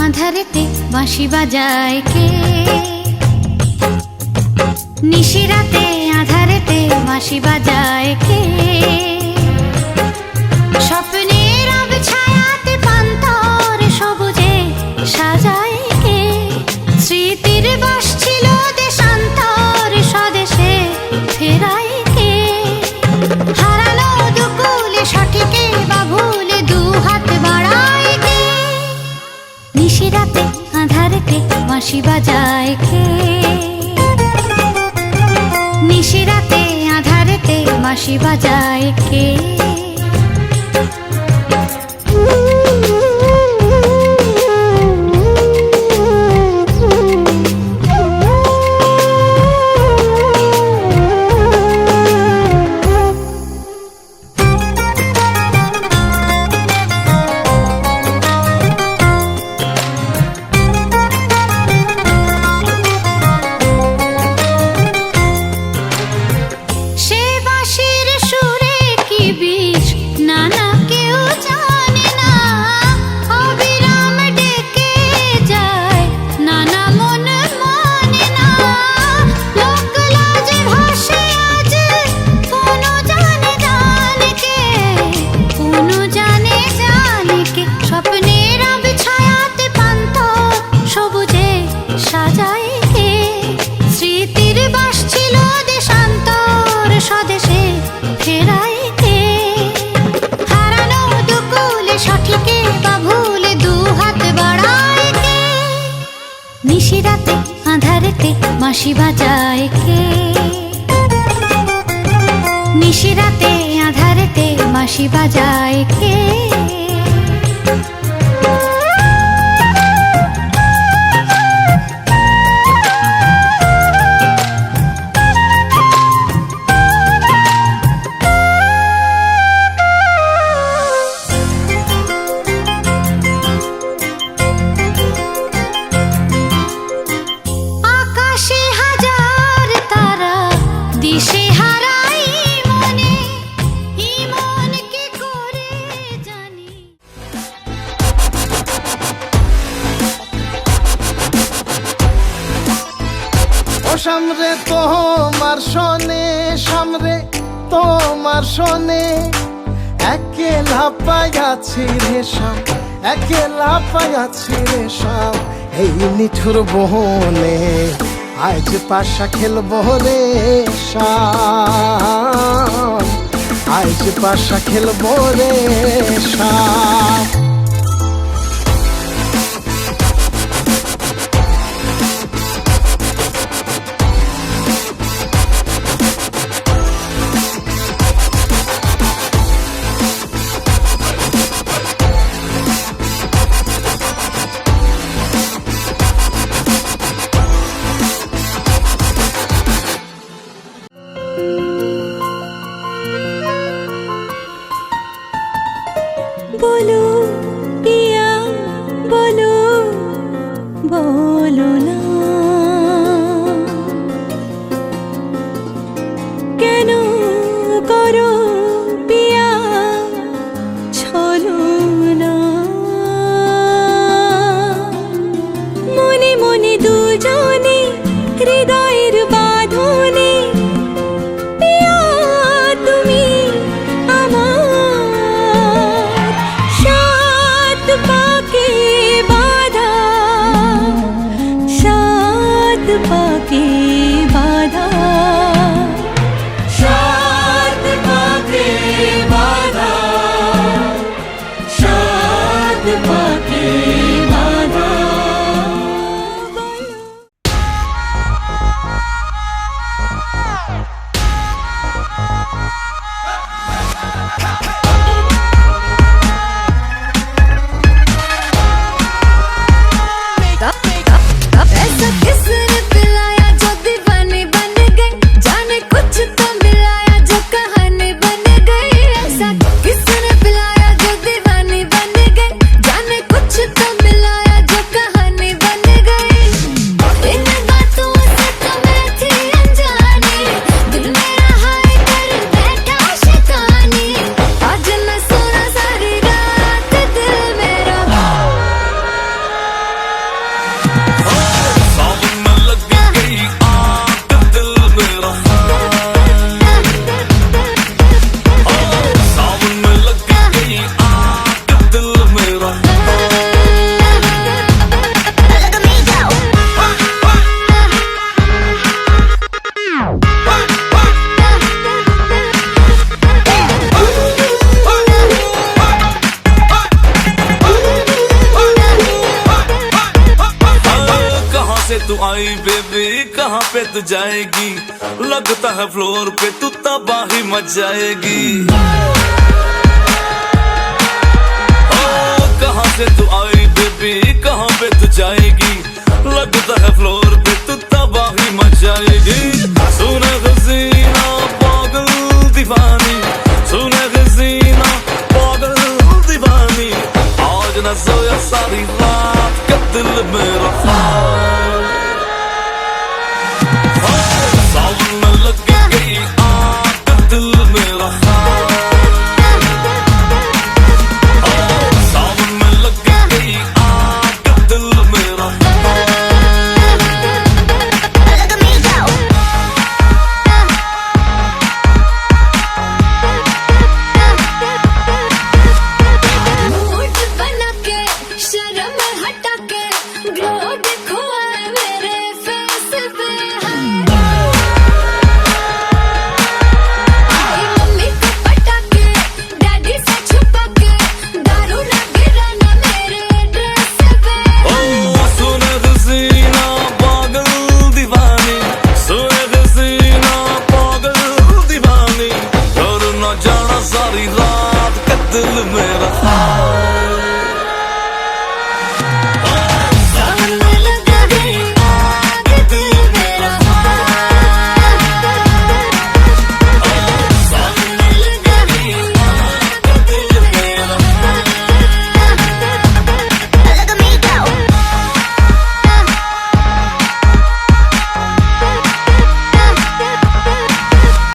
আঁধারেতে বাঁশি বাজায় কে? নিশিরাতে আঁধারেতে বাঁশি বাজায় কে? স্বপ্নের আবছায়াতে পান্তর সবুজে সাজায় কে? স্মৃতির বাস ছিল দেশান্তর স্বদেশে ফেরায় কে? হারানো দুকুলে সঠিকে বা ভুলে দু হাত বাড়ায় কে? নিশিরাতে আঁধারেতে বাঁশি বাজায় কে? নিশিরাতে আঁধারেতে বাঁশি বাজায় কে? নিশিরাতে আঁধারেতে বাঁশি বাজায় কে? নিশিরাতে আঁধারেতে বাঁশি বাজায় কে? সামরে তোমার শোনে, সামরে তোমার শোনে, একেলা পাইয়াছি রে শাম, একেলা পাইয়াছি রে শাম, এই নিঠুর বহনে আজ পাশা খেলবো রে শাম, আজ পাশা খেলবো রে শাম। बोलो पिया बोलो बोलो ना केनो करो पिया छलो ना मने मने दुजने हृदयेर बाँधने पिया तुमी किसने पिलाया जो दीवानी बन गई, जाने आई बेबी कहाँ पे तू जाएगी, लगता है फ्लोर पे तू तबाही मच जाएगी। ओ कहाँ से तू आई बेबी कहाँ पे तू जाएगी, लगता है फ्लोर पे तू तबाही मच जाएगी। सुने हसीना पागल दीवानी, सुने हसीना पागल दीवानी, आज न सोया सारी रात का दिल मेरा सावन में लग गई आग का दिल मेरा, सावन में लग गई आग का दिल मेरा। मूड बना के शर्म हटा के ग्लो देखो आए मेरे फेस पे। आई मम्मी को पटा के डैडी से छुपा के दारू ना गिराना मेरे ड्रेस पे। ओ सुने हसीना पागल दीवानी, सुने हसीना पागल दीवानी, और न जाना सारी रात का दिल मेरा।